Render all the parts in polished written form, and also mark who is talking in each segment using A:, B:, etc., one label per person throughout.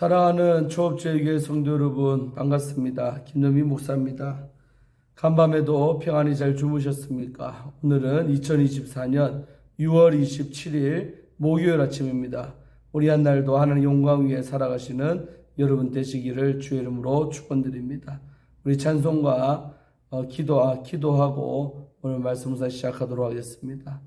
A: 사랑하는 초업제일교회 성도 여러분, 반갑습니다. 김노미 목사입니다. 간밤에도 평안히 잘 주무셨습니까? 오늘은 2024년 6월 27일 목요일 아침입니다. 우리 한 날도 하나님 영광 위에 살아가시는 여러분 되시기를 주의 이름으로 축원드립니다. 우리 찬송과 기도하고 오늘 말씀을 시작하도록 하겠습니다.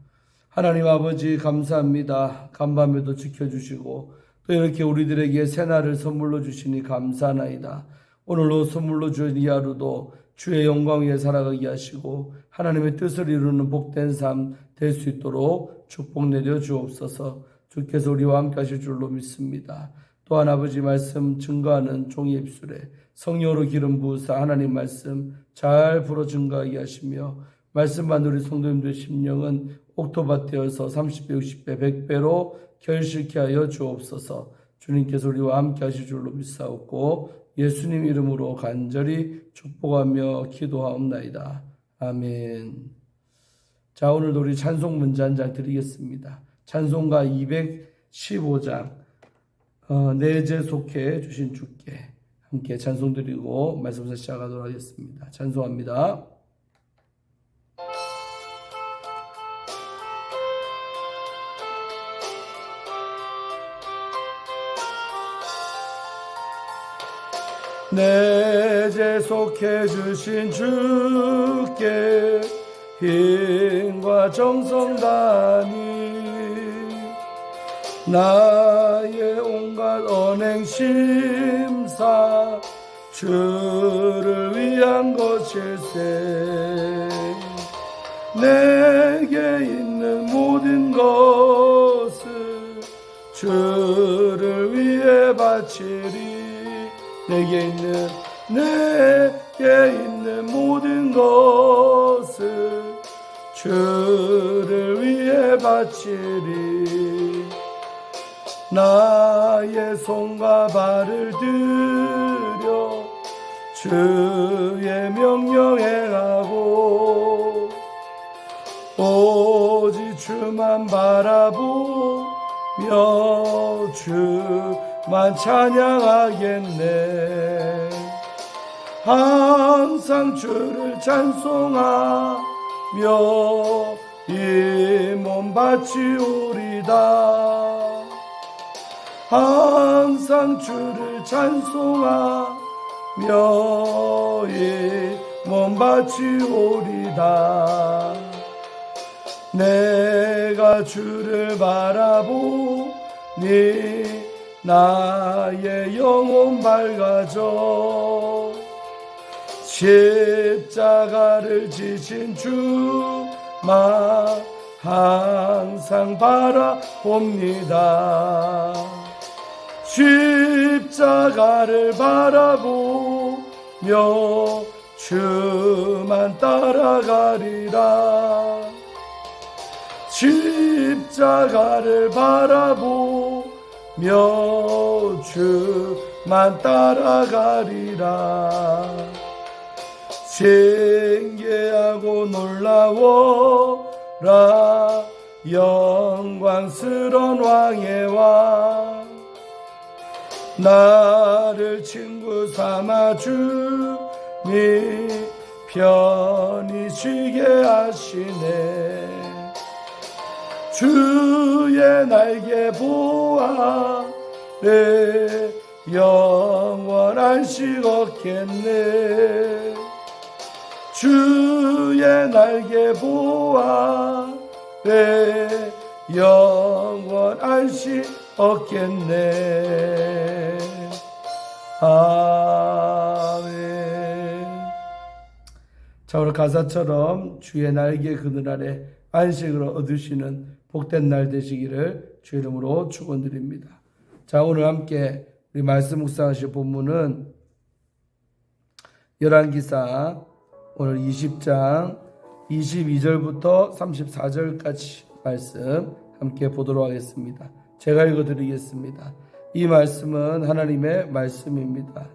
A: 하나님 아버지 감사합니다. 간밤에도 지켜주시고 또 이렇게 우리들에게 새날을 선물로 주시니 감사하나이다. 오늘로 선물로 주신 이 하루도 주의 영광 위에 살아가게 하시고 하나님의 뜻을 이루는 복된 삶 될 수 있도록 축복 내려 주옵소서. 주께서 우리와 함께 하실 줄로 믿습니다. 또한 아버지 말씀 증거하는 종의 입술에 성령으로 기름 부으사 하나님 말씀 잘 불어 증거하게 하시며 말씀 받는 우리 성도님들의 심령은 옥토밭 되어서 30배, 60배, 100배로 결실케 하여 주옵소서. 주님께서 우리와 함께 하실 줄로 믿사옵고 예수님 이름으로 간절히 축복하며 기도하옵나이다. 아멘. 자, 오늘도 우리 찬송 문제 한 장 드리겠습니다. 찬송가 215장 내제 속해 주신 주께 함께 찬송 드리고 말씀을 시작하도록 하겠습니다. 찬송합니다. 내제 속해 주신 주께 힘과 정성 다하니 나의 온갖 언행 심사 주를 위한 것일세. 내게 있는 모든 것을 주를 위해 바치리. 내게 있는 모든 것을 주를 위해 바치리. 나의 손과 발을 들여 주의 명령 행하고 오직 주만 바라보며 주만 찬양하겠네. 항상 주를 찬송하며 이 몸 바치오리다. 항상 주를 찬송하며 이 몸 바치오리다. 내가 주를 바라보니 나의 영혼 밝아져. 십자가를 지신 주만 항상 바라봅니다. 십자가를 바라보며 주만 따라가리라. 십자가를 바라보며 주만 따라가리라. 신기하고 놀라워라 영광스러운 왕의 왕. 나를 친구 삼아 주니 편히 쉬게 하시네. 주의 날개 보아 내 영원 안식 얻겠네. 주의 날개 보아 내 영원 안식 얻겠네. 아멘. 자, 오늘 가사처럼 주의 날개 그늘 아래 안식을 얻으시는 복된 날 되시기를 주의 이름으로 축원드립니다. 자, 오늘 함께 우리 말씀 묵상하실 본문은 열왕기사 오늘 20장 22절부터 34절까지 말씀 함께 보도록 하겠습니다. 제가 읽어드리겠습니다. 이 말씀은 하나님의 말씀입니다.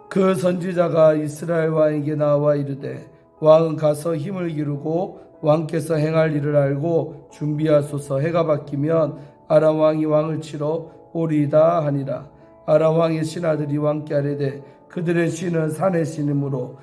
A: 그 선지자가 이스라엘 왕에게 나와 이르되 왕은 가서 힘을 기르고 왕께서 행할 일을 알고 준비하소서. 해가 바뀌면 아람 왕이 왕을 치러 오리이다 하니라. 아람 왕의 신하들이 왕께 아뢰되 그들의 신은 산의 신이므로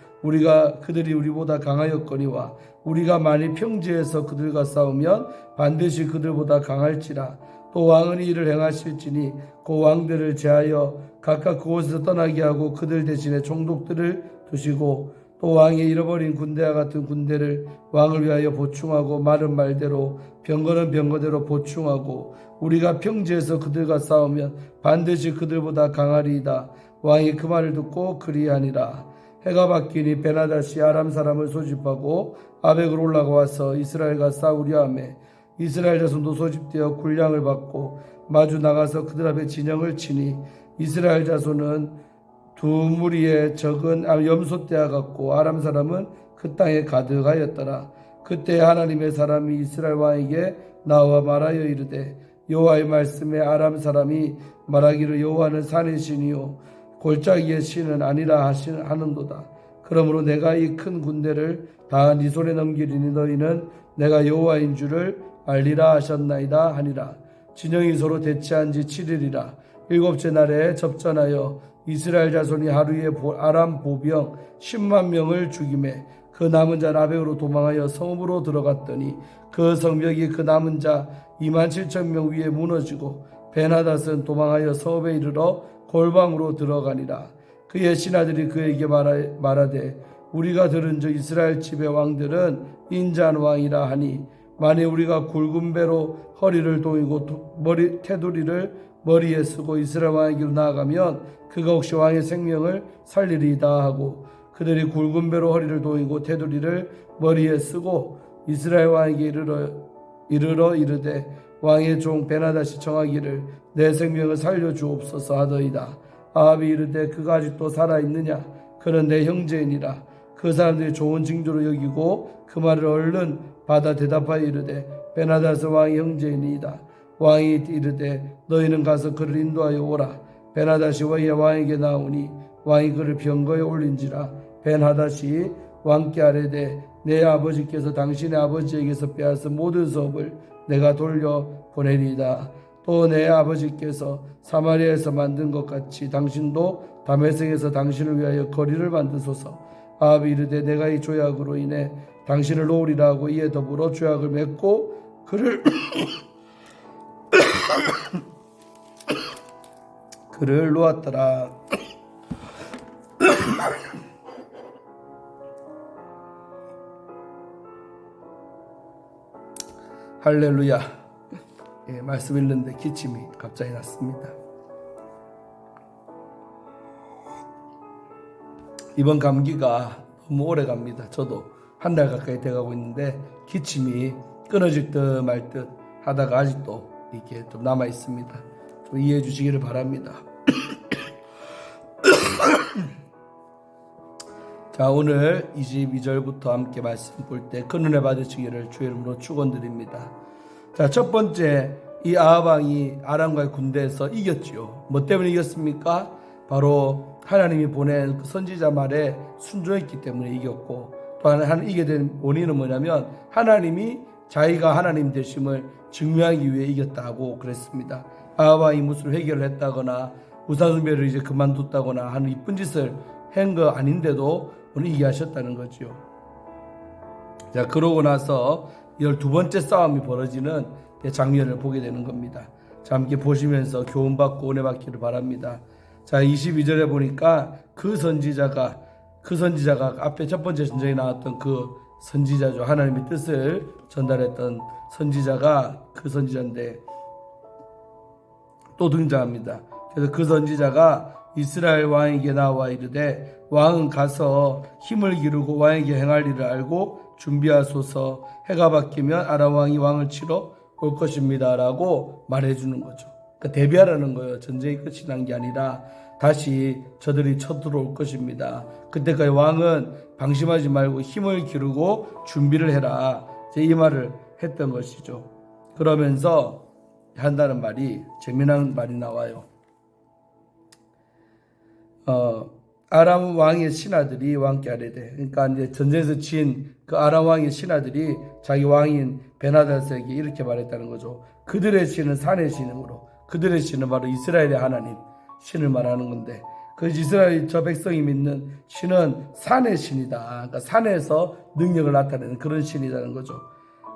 A: 그들이 우리보다 강하였거니와 우리가 만일 평지에서 그들과 싸우면 반드시 그들보다 강할지라. 또 왕은 이를 행하실지니 그 왕들을 제하여 각각 그곳에서 떠나게 하고 그들 대신에 총독들을 두시고 또 왕의 잃어버린 군대와 같은 군대를 왕을 위하여 보충하고 말은 말대로 병거는 병거대로 보충하고 우리가 평지에서 그들과 싸우면 반드시 그들보다 강하리이다. 왕이 그 말을 듣고 그리하니라. 해가 바뀌니 베나다시 아람 사람을 소집하고 아벡으로 올라가서 이스라엘과 싸우려 하매 이스라엘 자손도 소집되어 군량을 받고 마주 나가서 그들 앞에 진영을 치니 이스라엘 자손은 두 무리의 적은 염소떼와 같고 아람 사람은 그 땅에 가득하였더라. 그때 하나님의 사람이 이스라엘 왕에게 나와 말하여 이르되 여호와의 말씀에 아람 사람이 말하기를 여호와는 산의 신이요 골짜기의 신은 아니라 하는도다. 그러므로 내가 이 큰 군대를 다 네 손에 넘기리니 너희는 내가 여호와인 줄을 알리라 하셨나이다 하니라. 진영이 서로 대치한 지 7일이라. 일곱째 날에 접전하여 이스라엘 자손이 하루에 아람 보병 10만 명을 죽이매 그 남은 자 아벡으로 도망하여 성읍으로 들어갔더니 그 성벽이 그 남은 자 2만 7천 명 위에 무너지고 베나닷은 도망하여 성읍에 이르러 골방으로 들어가니라. 그의 신하들이 그에게 말하되 우리가 들은즉 이스라엘 집의 왕들은 인자한 왕이라 하니 만일 우리가 굵은 배로 허리를 동이고 테두리를 머리에 쓰고 이스라엘 왕에게로 나아가면 그가 혹시 왕의 생명을 살리리이다 하고 그들이 굵은 배로 허리를 동이고 테두리를 머리에 쓰고 이스라엘 왕에게 이르러 이르되 왕의 종 베나닷이 청하기를 내 생명을 살려주옵소서 하더이다. 아합이 이르되 그가 아직도 살아있느냐? 그는 내 형제이니라. 그 사람들이 좋은 징조로 여기고 그 말을 얼른 받아 대답하여 이르되 베나닷은 왕의 형제이니이다. 왕이 이르되 너희는 가서 그를 인도하여 오라. 베나닷이 왕에게 나오니 왕이 그를 병거에 올린지라. 베나닷이 왕께 아뢰되 내 아버지께서 당신의 아버지에게서 빼앗은 모든 성읍을 내가 돌려 보내리이다. 또 내 아버지께서 사마리아에서 만든 것 같이 당신도 다메섹에서 당신을 위하여 거리를 만드소서. 아합이 이르되 내가 이 조약으로 인해 당신을 놓으리라 하고 이에 더불어 조약을 맺고 그를 놓았더라. 할렐루야. 예, 말씀 읽는데 기침이 갑자기 났습니다. 이번 감기가 너무 오래 갑니다. 저도 한 달 가까이 돼가고 있는데 기침이 끊어질 듯 말 듯 하다가 아직도 이렇게 좀 남아 있습니다. 좀 이해해 주시기를 바랍니다. 자, 오늘 22절부터 함께 말씀 볼 때 큰 은혜 받으시기를 주의 이름으로 축원드립니다. 자, 첫 번째, 이 아합 왕이 아람과의 군대에서 이겼지요. 뭐 때문에 이겼습니까? 바로 하나님이 보낸 선지자 말에 순종했기 때문에 이겼고, 또 하나 이게 된 원인은 뭐냐면 하나님이 자기가 하나님 되심을 증명하기 위해 이겼다고 그랬습니다. 아합 왕이 무슨 회개를 했다거나 우상숭배를 이제 그만뒀다거나 하는 이쁜 짓을 한 거 아닌데도 오늘 이기하셨다는 거죠. 자, 그러고 나서 12번째 싸움이 벌어지는 장면을 보게 되는 겁니다. 자, 함께 보시면서 교훈받고 은혜 받기를 바랍니다. 자, 22절에 보니까 그 선지자가 앞에 첫 번째 전쟁에 나왔던 그 선지자죠. 하나님의 뜻을 전달했던 선지자가 그 선지자인데 또 등장합니다. 그래서 그 선지자가 이스라엘 왕에게 나와 이르되 왕은 가서 힘을 기르고 왕에게 행할 일을 알고 준비하소서. 해가 바뀌면 아람 왕이 왕을 치러 올 것입니다 라고 말해주는 거죠. 그러니까 대비하라는 거예요. 전쟁이 끝이 난 게 아니라 다시 저들이 쳐들어올 것입니다. 그때까지 왕은 방심하지 말고 힘을 기르고 준비를 해라. 이 말을 했던 것이죠. 그러면서 한다는 말이 재미난 말이 나와요. 아람 왕의 신하들이 왕께 아뢰되, 그러니까 이제 전쟁에서 진 그 아람 왕의 신하들이 자기 왕인 베나닷에게 이렇게 말했다는 거죠. 그들의 신은 산의 신이므로, 그들의 신은 바로 이스라엘의 하나님, 신을 말하는 건데, 그 이스라엘 저 백성이 믿는 신은 산의 신이다. 그러니까 산에서 능력을 나타내는 그런 신이라는 거죠.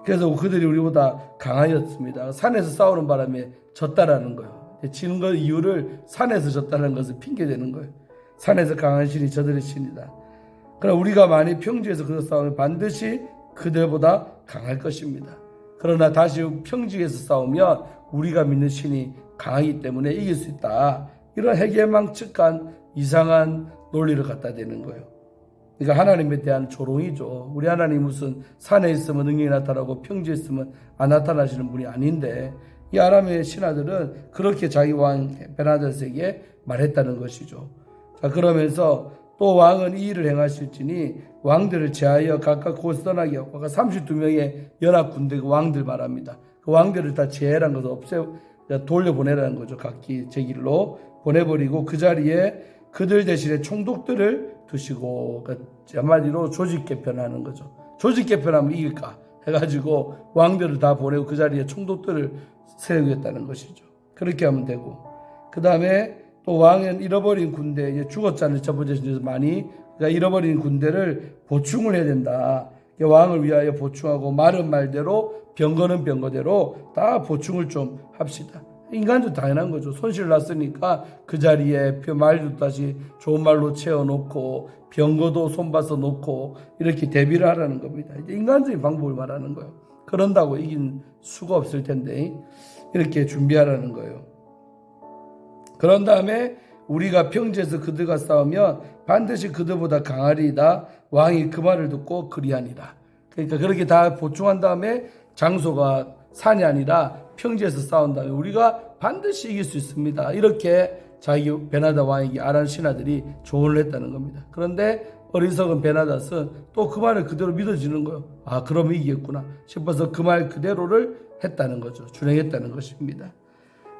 A: 그래서 그들이 우리보다 강하였습니다. 산에서 싸우는 바람에 졌다라는 거예요. 지는 그 이유를 산에서 졌다는 것을 핑계대는 거예요. 산에서 강한 신이 저들의 신이다. 그러나 우리가 만일 평지에서 그들 싸우면 반드시 그들보다 강할 것입니다. 그러나 다시 평지에서 싸우면 우리가 믿는 신이 강하기 때문에 이길 수 있다. 이런 해괴망측한 이상한 논리를 갖다 대는 거예요. 그러니까 하나님에 대한 조롱이죠. 우리 하나님 무슨 산에 있으면 능력이 나타나고 평지에 있으면 안 나타나시는 분이 아닌데, 이 아람의 신하들은 그렇게 자기 왕 베나다스에게 말했다는 것이죠. 자, 그러면서 또 왕은 이 일을 행하실지니 왕들을 제하여 각각 곳 떠나게 하고, 32명의 연합 군대 그 왕들 말합니다. 그 왕들을 다 제해라는 것을 돌려보내라는 거죠. 각기 제 길로 보내버리고 그 자리에 그들 대신에 총독들을 두시고, 한마디로 조직 개편하는 거죠. 조직 개편하면 이길까 해가지고 왕들을 다 보내고 그 자리에 총독들을 세우겠다는 것이죠. 그렇게 하면 되고, 그 다음에 또 왕은 잃어버린 군대, 이제 죽었잖아요. 저번에 많이. 그러니까 잃어버린 군대를 보충을 해야 된다. 왕을 위하여 보충하고, 말은 말대로 병거는 병거대로 다 보충을 좀 합시다. 인간도 당연한 거죠. 손실 났으니까 그 자리에 말도 다시 좋은 말로 채워놓고 병거도 손봐서 놓고 이렇게 대비를 하라는 겁니다. 이제 인간적인 방법을 말하는 거예요. 그런다고 이긴 수가 없을 텐데 이렇게 준비하라는 거예요. 그런 다음에 우리가 평지에서 그들과 싸우면 반드시 그들보다 강하리이다. 왕이 그 말을 듣고 그리하니라. 그러니까 그렇게 다 보충한 다음에 장소가 산이 아니라 평지에서 싸운 다음에 우리가 반드시 이길 수 있습니다. 이렇게 자기 베나다 왕에게 아람 신하들이 조언을 했다는 겁니다. 그런데 어리석은 베나닷은 또 그 말을 그대로 믿어지는 거예요. 아, 그럼 이기겠구나 싶어서 그 말 그대로를 했다는 거죠. 준행했다는 것입니다.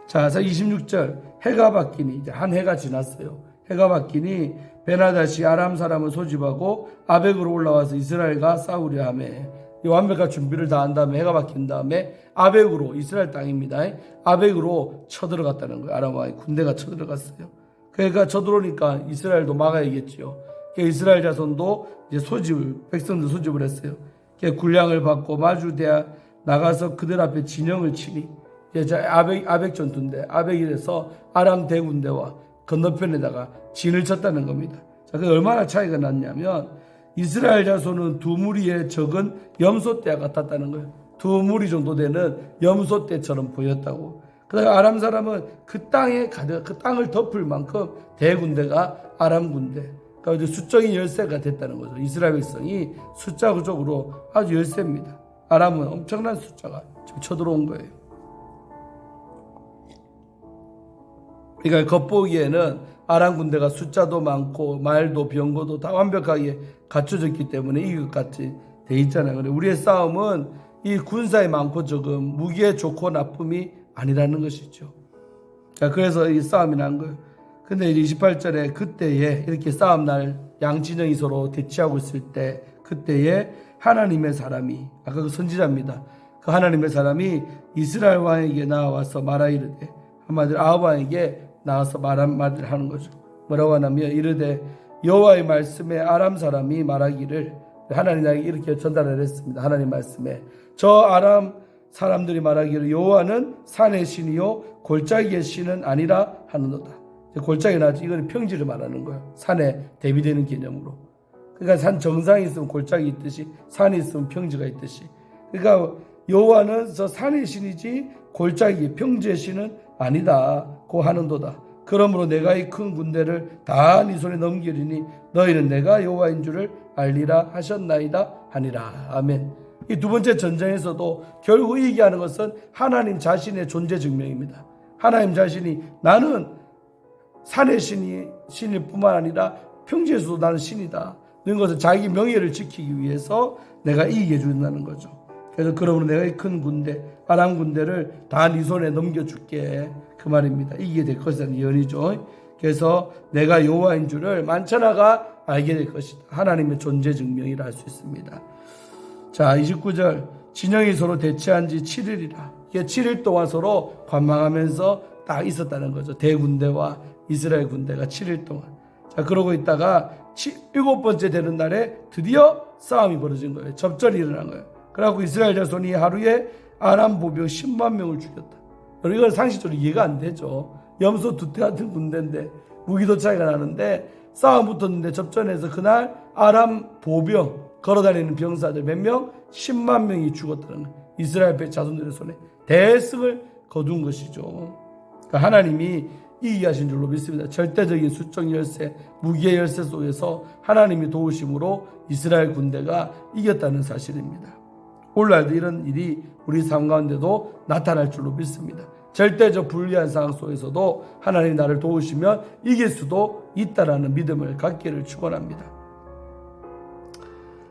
A: 자, 26절 해가 바뀌니, 이제 한 해가 지났어요. 해가 바뀌니 베나닷이 아람 사람을 소집하고 아벡으로 올라와서 이스라엘과 싸우려 하며, 이 완벽한 준비를 다 한 다음에 해가 바뀐 다음에 아벡으로, 이스라엘 땅입니다. 아벡으로 쳐들어갔다는 거예요. 아람 왕의 군대가 쳐들어갔어요. 그러니까 쳐들어오니까 이스라엘도 막아야겠죠. 이스라엘 자손도 이제 백성들 소집을 했어요. 군량을 받고 마주대야 나가서 그들 앞에 진영을 치니, 아벡 전투인데 아벡에서 아람 대군대와 건너편에다가 진을 쳤다는 겁니다. 자, 그 얼마나 차이가 났냐면 이스라엘 자손은 두 무리의 적은 염소떼와 같았다는 거예요. 두 무리 정도 되는 염소떼처럼 보였다고. 그다음에 아람 사람은 그 땅을 덮을 만큼 대군대가 아람 군대. 그러니까 수적인 열세가 됐다는 거죠. 이스라엘 백성이 숫자적으로 아주 열세입니다. 아람은 엄청난 숫자가 지금 쳐들어온 거예요. 그러니까 겉보기에는 아람 군대가 숫자도 많고 말도 병거도 다 완벽하게 갖춰졌기 때문에 이길 것 같이 돼 있잖아요. 근데 우리의 싸움은 이 군사의 많고 적음, 무기의 좋고 나쁨이 아니라는 것이죠. 자, 그래서 이 싸움이 난 거예요. 근데 이제 28절에 그때에 이렇게 싸움 날 양진영이 서로 대치하고 있을 때, 그때에 하나님의 사람이, 아까 그 선지자입니다. 그 하나님의 사람이 이스라엘 왕에게 나와서 말하이르되, 한마디로 아합 왕에게 나와서 말을 하는 거죠. 뭐라고 하냐면 이르되 여호와의 말씀에 아람 사람이 말하기를, 하나님 나에게 이렇게 전달을 했습니다. 하나님 말씀에 저 아람 사람들이 말하기를 여호와는 산의 신이요 골짜기의 신은 아니라 하는도다. 골짜기 나지, 이건 평지를 말하는 거예요. 산에 대비되는 개념으로. 그러니까 산 정상이 있으면 골짜기 있듯이 산이 있으면 평지가 있듯이, 그러니까 여호와는 저 산의 신이지 골짜기 평지의 신은 아니다 고 하는도다. 그러므로 내가 이 큰 군대를 다 네 손에 넘기리니 너희는 내가 여호와인 줄을 알리라 하셨나이다 하니라. 아멘. 이 두 번째 전쟁에서도 결국 이기게 하는 것은 하나님 자신의 존재 증명입니다. 하나님 자신이 나는 산의 신일 뿐만 아니라 평지에서도 나는 신이다. 이런 것을 자기 명예를 지키기 위해서 내가 이기게 해준다는 거죠. 그래서 그러므로 내가 이 큰 군대, 아람 군대를 다 네 손에 넘겨줄게. 그 말입니다. 이기게 될 것이라는 예언이죠. 그래서 내가 여호와인 줄을 만천하가 알게 될 것이다. 하나님의 존재 증명이라 할 수 있습니다. 자, 29절 진영이 서로 대치한 지 7일이라. 이게 7일 동안 서로 관망하면서 딱 있었다는 거죠. 대군대와 이스라엘 군대가 7일 동안. 자, 그러고 있다가 7번째 되는 날에 드디어 싸움이 벌어진 거예요. 접전이 일어난 거예요. 그래갖고 이스라엘 자손이 하루에 아람 보병 10만 명을 죽였다. 이건 상식적으로 이해가 안 되죠. 염소 두태 같은 군대인데 무기도 차이가 나는데 싸움 붙었는데 접전에서 그날 아람 보병 걸어다니는 병사들 몇 명? 10만 명이 죽었다는 거예요. 이스라엘 자손들의 손에 대승을 거둔 것이죠. 그러니까 하나님이 이기게 하신 줄로 믿습니다. 절대적인 수적 열세, 무기의 열세 속에서 하나님이 도우심으로 이스라엘 군대가 이겼다는 사실입니다. 오늘날도 이런 일이 우리 삶 가운데도 나타날 줄로 믿습니다. 절대적 불리한 상황 속에서도 하나님 나를 도우시면 이길 수도 있다라는 믿음을 갖기를 축원합니다.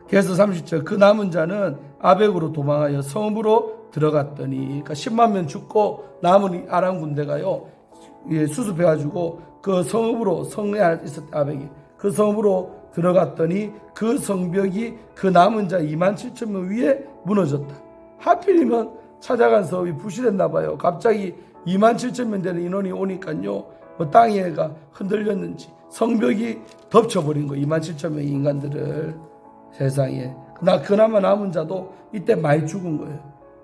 A: 그래서 30절 그 남은 자는 아벡으로 도망하여 성읍으로 들어갔더니, 그러니까 10만 명 죽고 남은 아람 군대가요 수습해가지고 그 성읍으로, 성에 있었던 아벡이 그 성읍으로 들어갔더니 그 성벽이 그 남은 자 2만 7천 명 위에 무너졌다. 하필이면 찾아간 성읍이 부실했나 봐요. 갑자기 2만 7천 명 되는 인원이 오니까요 땅에가 흔들렸는지 성벽이 덮쳐버린 거예요. 2만 7천 명의 인간들을. 세상에. 그나마 남은 자도 이때 많이 죽은 거예요.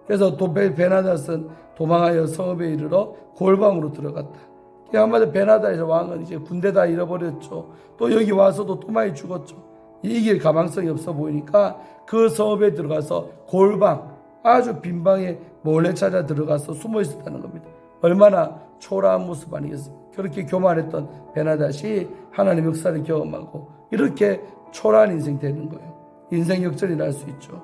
A: 그래서 베나닷은 도망하여 성읍에 이르러 골방으로 들어갔다. 한마디로 베나닷의 왕은 이제 군대 다 잃어버렸죠. 또 여기 와서도 또 많이 죽었죠. 이길 가망성이 없어 보이니까 그 성읍에 들어가서 골방, 아주 빈방에 몰래 찾아 들어가서 숨어 있었다는 겁니다. 얼마나 초라한 모습 아니겠습니까? 그렇게 교만했던 베나닷이 하나님의 역사를 경험하고 이렇게 초라한 인생 되는 거예요. 인생 역전이 날 수 있죠.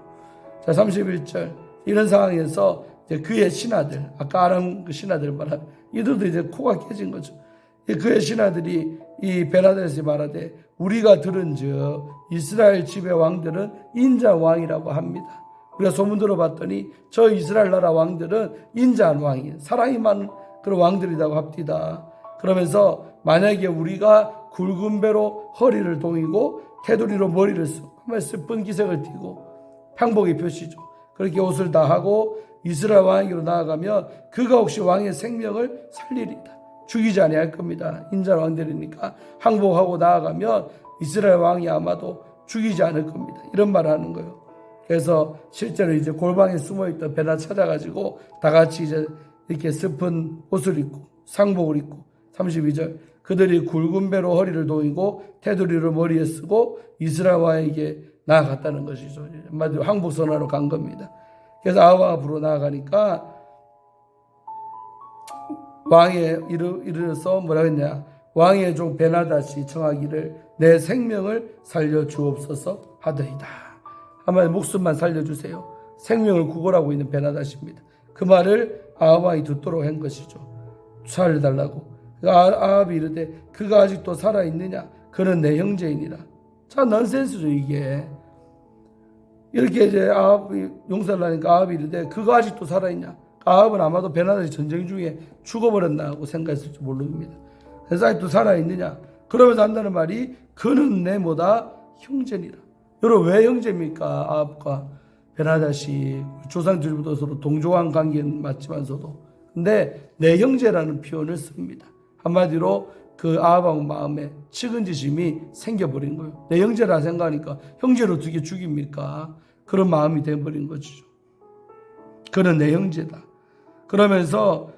A: 자, 31절. 이런 상황에서 이제 그의 신하들, 아까 아람 그 신하들 말하면 이들도 이제 코가 깨진 거죠. 그의 신하들이 이 베나닷이 말하되 우리가 들은즉 이스라엘 집의 왕들은 인자 왕이라고 합니다. 우리가 소문 들어봤더니 저 이스라엘 나라 왕들은 인자한 왕이에요. 사랑이 많은 그런 왕들이라고 합디다. 그러면서 만약에 우리가 굵은 배로 허리를 동이고 테두리로 머리를 쓰고 슬픈 기색을 띠고 평복의 표시죠. 그렇게 옷을 다 하고 이스라엘 왕에게로 나아가면 그가 혹시 왕의 생명을 살리리다. 죽이지 아니할 겁니다. 인자 왕들이니까 항복하고 나아가면 이스라엘 왕이 아마도 죽이지 않을 겁니다. 이런 말을 하는 거예요. 그래서 실제로 이제 골방에 숨어있던 베나 찾아가지고 다 같이 이제 이렇게 슬픈 옷을 입고 상복을 입고 32절 그들이 굵은 배로 허리를 동이고 테두리를 머리에 쓰고 이스라엘 왕에게 나아갔다는 것이죠. 한마디로 항복선언하러 간 겁니다. 그래서 아합 앞으로 나아가니까 왕에 이르러서 뭐라 했냐, 왕의 종 베나닷이 청하기를 내 생명을 살려주옵소서 하더이다. 한마디 목숨만 살려주세요. 생명을 구걸하고 있는 베나닷입니다. 그 말을 아합 왕이 듣도록 한 것이죠. 살려달라고. 아합이 이르되 그가 아직도 살아있느냐, 그는 내 형제이니라. 자, 넌센스죠 이게. 이렇게 이제 아합이 용서를 하니까 아합이 이르되 그가 아직도 살아있냐. 아합은 아마도 베나닷이 전쟁 중에 죽어버렸나 하고 생각했을지 모릅니다. 그래서 아직도 살아있느냐. 그러면서 한다는 말이 그는 내 뭐다 형제니라. 여러분 왜 형제입니까? 아합과 베나닷이 조상들부터 서로 동조한 관계는 맞지만서도, 근데 내 형제라는 표현을 씁니다. 한마디로 그 아합 마음에 측은지심이 생겨버린 거예요. 내 형제라 생각하니까 형제로 어떻게 죽입니까? 그런 마음이 돼버린 것이죠. 그는 내 형제다. 그러면서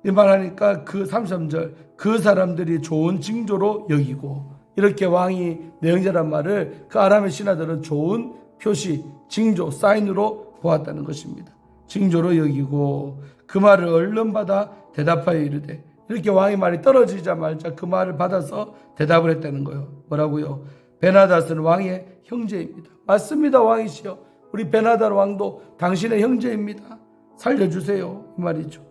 A: 이 말하니까 그 33절 그 사람들이 좋은 징조로 여기고, 이렇게 왕이 내 형제란 말을 그 아람의 신하들은 좋은 표시, 징조, 사인으로 보았다는 것입니다. 징조로 여기고 그 말을 얼른 받아 대답하여 이르되, 이렇게 왕의 말이 떨어지자마자 그 말을 받아서 대답을 했다는 거예요. 뭐라고요? 베나닷은 왕의 형제입니다. 맞습니다. 왕이시여. 우리 베나닷 왕도 당신의 형제입니다. 살려주세요. 이 말이죠.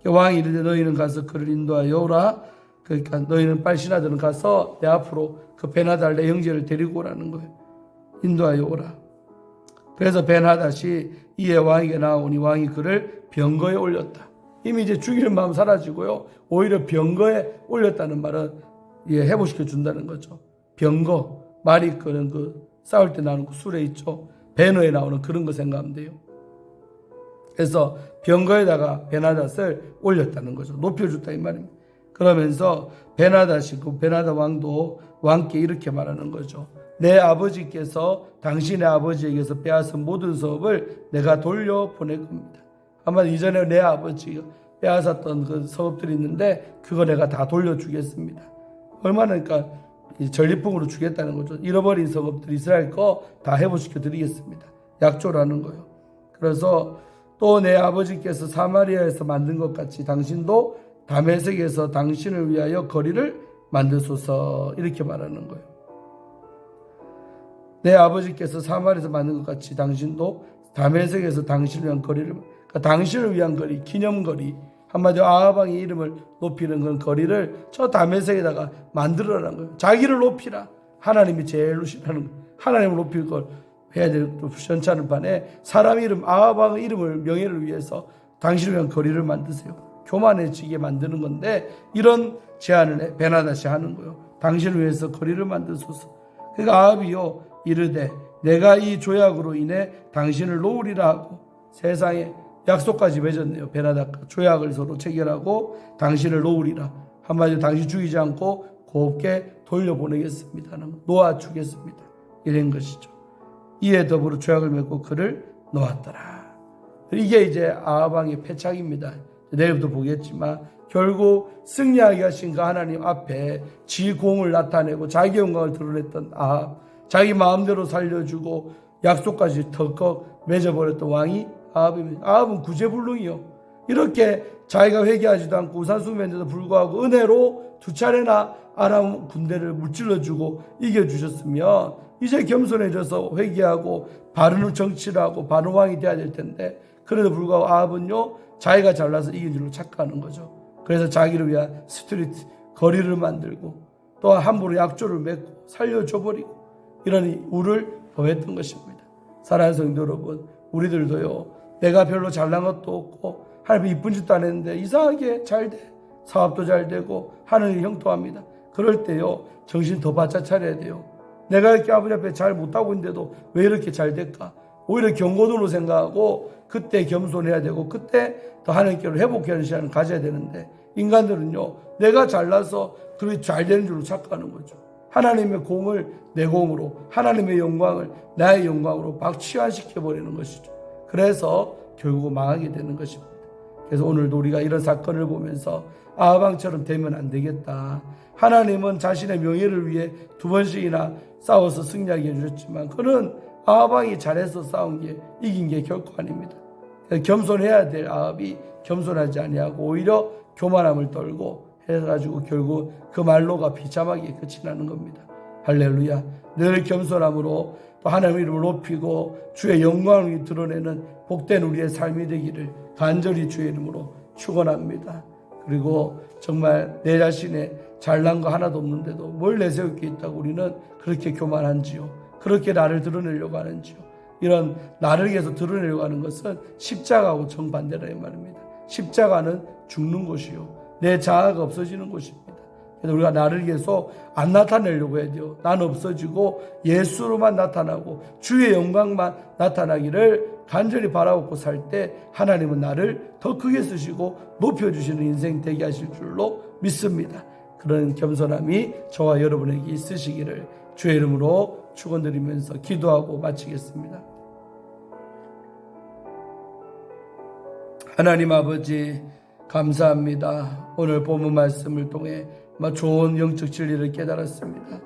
A: 왕이 이르되 너희는 가서 그를 인도하여 오라. 그러니까 너희는 빨리 신하들은 가서 내 앞으로 그 베나닷 내 형제를 데리고 오라는 거예요. 인도하여 오라. 그래서 베나닷이 이에 왕에게 나오니 왕이 그를 병거에 올렸다. 이미 이제 죽이는 마음 사라지고요. 오히려 병거에 올렸다는 말은 회복시켜 준다는 거죠. 병거, 말이 끄는 그 싸울 때 나오는 그 술에 있죠. 배너에 나오는 그런 거 생각하면 돼요. 그래서 병거에다가 베나닷을 올렸다는 거죠. 높여줬다 이 말입니다. 그러면서 베나닷이 그 베나닷 왕도 왕께 이렇게 말하는 거죠. 내 아버지께서 당신의 아버지에게서 빼앗은 모든 서업을 내가 돌려보낼 겁니다. 아마 이전에 내 아버지가 빼앗았던 그 서업들이 있는데 그거 내가 다 돌려주겠습니다. 얼마나 그러니까 전리품으로 주겠다는 거죠. 잃어버린 서업들 이스라엘 거 다 회복시켜 드리겠습니다. 약조라는 거예요. 그래서 또 내 아버지께서 사마리아에서 만든 것 같이 당신도 다메섹에서 당신을 위하여 거리를 만드소서 이렇게 말하는 거예요. 내 아버지께서 사마리아에서 만든 것 같이 당신도 다메섹에서 당신을 위한 거리를, 그러니까 당신을 위한 거리, 기념거리, 한마디로 아합 왕의 이름을 높이는 그런 거리를 저 다메섹에다가 만들어라는 거예요. 자기를 높이라. 하나님이 제일 싫어하는 거예요. 하나님을 높일 걸 해야 될 시원찮은 판에 사람 이름, 아합 왕의 이름을, 명예를 위해서 당신을 위한 거리를 만드세요. 교만해지게 만드는 건데 이런 제안을 베나닷이 하는 거예요. 당신을 위해서 거리를 만드소서. 그러니까 아합이요 이르되 내가 이 조약으로 인해 당신을 놓으리라 하고 세상에 약속까지 맺었네요. 베나닷과 조약을 서로 체결하고 당신을 놓으리라. 한마디로 당신 죽이지 않고 곱게 돌려보내겠습니다. 놓아주겠습니다. 이런 것이죠. 이에 더불어 조약을 맺고 그를 놓았더라. 이게 이제 아합 왕의 패착입니다. 내일부터 보겠지만 결국 승리하게 하신 그 하나님 앞에 지 공을 나타내고 자기 영광을 드러냈던 아합, 자기 마음대로 살려주고 약속까지 덜컥 맺어버렸던 왕이 아합입니다. 아합은 구제불능이요. 이렇게 자기가 회개하지도 않고 우상숭배인데도 불구하고 은혜로 두 차례나 아람 군대를 무찔러주고 이겨주셨으면 이제 겸손해져서 회개하고 바른 정치를 하고 바른 왕이 돼야 될 텐데 그래도 불구하고 아합은요 자기가 잘나서 이긴 줄로 착각하는 거죠. 그래서 자기를 위한 스트리트 거리를 만들고 또 함부로 약조를 맺고 살려줘버리고 이런 우를 범했던 것입니다. 사랑하는 성도 여러분, 우리들도요 내가 별로 잘난 것도 없고 하나님 이쁜 짓도 안 했는데 이상하게 잘 돼. 사업도 잘 되고 하늘이 형통합니다. 그럴 때요 정신 더 바짝 차려야 돼요. 내가 이렇게 아버지 앞에 잘 못하고 있는데도 왜 이렇게 잘 될까? 오히려 경고등으로 생각하고 그때 겸손해야 되고 그때 더 하나님께로 회복하는 시간을 가져야 되는데 인간들은요 내가 잘나서 그렇게 잘 되는 줄로 착각하는 거죠. 하나님의 공을 내 공으로, 하나님의 영광을 나의 영광으로 박치환시켜버리는 것이죠. 그래서 결국 망하게 되는 것입니다. 그래서 오늘도 우리가 이런 사건을 보면서 아합 왕처럼 되면 안 되겠다. 하나님은 자신의 명예를 위해 두 번씩이나 싸워서 승리하게 해주셨지만 그는 아합 왕이 잘해서 싸운 게 이긴 게 결코 아닙니다. 겸손해야 될 아합이 겸손하지 아니하고 오히려 교만함을 떨고 해가지고 결국 그 말로가 비참하게 끝이 나는 겁니다. 할렐루야. 늘 겸손함으로 또 하나님의 이름을 높이고 주의 영광을 드러내는 복된 우리의 삶이 되기를 간절히 주의 이름으로 축원합니다. 그리고 정말 내 자신의 잘난 거 하나도 없는데도 뭘 내세울 게 있다고 우리는 그렇게 교만한지요. 그렇게 나를 드러내려고 하는지요. 이런 나를 위해서 드러내려고 하는 것은 십자가하고 정반대라 이 말입니다. 십자가는 죽는 곳이요. 내 자아가 없어지는 곳입니다. 그래서 우리가 나를 위해서 안 나타내려고 해야 돼요. 난 없어지고 예수로만 나타나고 주의 영광만 나타나기를 간절히 바라고 살 때 하나님은 나를 더 크게 쓰시고 높여주시는 인생 되게 하실 줄로 믿습니다. 그런 겸손함이 저와 여러분에게 있으시기를 주의 이름으로 축원드리면서 기도하고 마치겠습니다. 하나님 아버지 감사합니다. 오늘 본문 말씀을 통해 좋은 영적 진리를 깨달았습니다.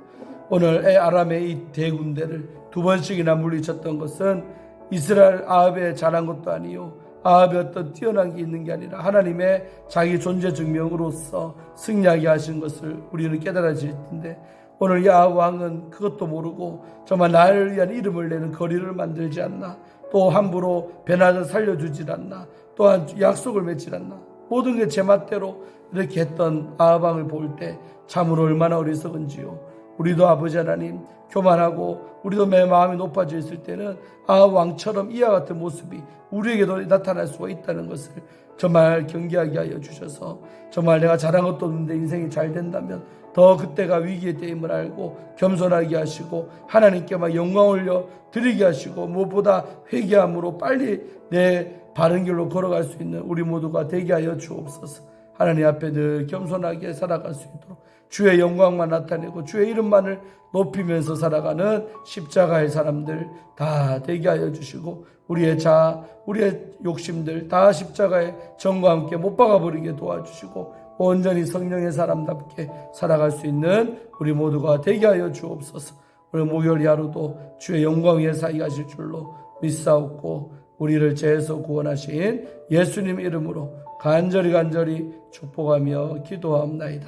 A: 오늘 아람의 이 대군대를 두 번씩이나 물리쳤던 것은 이스라엘 아합의 잘한 것도 아니요 아합의 어떤 뛰어난 게 있는 게 아니라 하나님의 자기 존재 증명으로서 승리하게 하신 것을 우리는 깨달아질 텐데 오늘 이 아합 왕은 그것도 모르고 정말 나를 위한 이름을 내는 거리를 만들지 않나, 또 함부로 베나닷 살려주질 않나, 또한 약속을 맺질 않나, 모든 게 제 맛대로 이렇게 했던 아합 왕을 볼 때 참으로 얼마나 어리석은지요. 우리도 아버지 하나님 교만하고 우리도 내 마음이 높아져 있을 때는 아합 왕처럼 이와 같은 모습이 우리에게도 나타날 수가 있다는 것을 정말 경계하게 하여 주셔서 정말 내가 잘한 것도 없는데 인생이 잘 된다면 더 그때가 위기의 때임을 알고 겸손하게 하시고 하나님께만 영광 올려 드리게 하시고 무엇보다 회개함으로 빨리 내 바른 길로 걸어갈 수 있는 우리 모두가 되게 하여 주옵소서. 하나님 앞에 늘 겸손하게 살아갈 수 있도록 주의 영광만 나타내고 주의 이름만을 높이면서 살아가는 십자가의 사람들 다 되게 하여 주시고, 우리의 자아, 우리의 욕심들 다 십자가의 정과 함께 못 박아버리게 도와주시고, 온전히 성령의 사람답게 살아갈 수 있는 우리 모두가 되게 하여 주옵소서. 오늘 목요일 하루도 주의 영광 위에 사역하실 줄로 믿사옵고, 우리를 죄에서 구원하신 예수님 이름으로 간절히 축복하며 기도하옵나이다.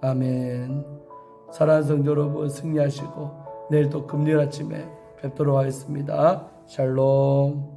A: 아멘. 사랑하는 성도 여러분, 승리하시고 내일 또 금요일 아침에 뵙도록 하겠습니다. 샬롬.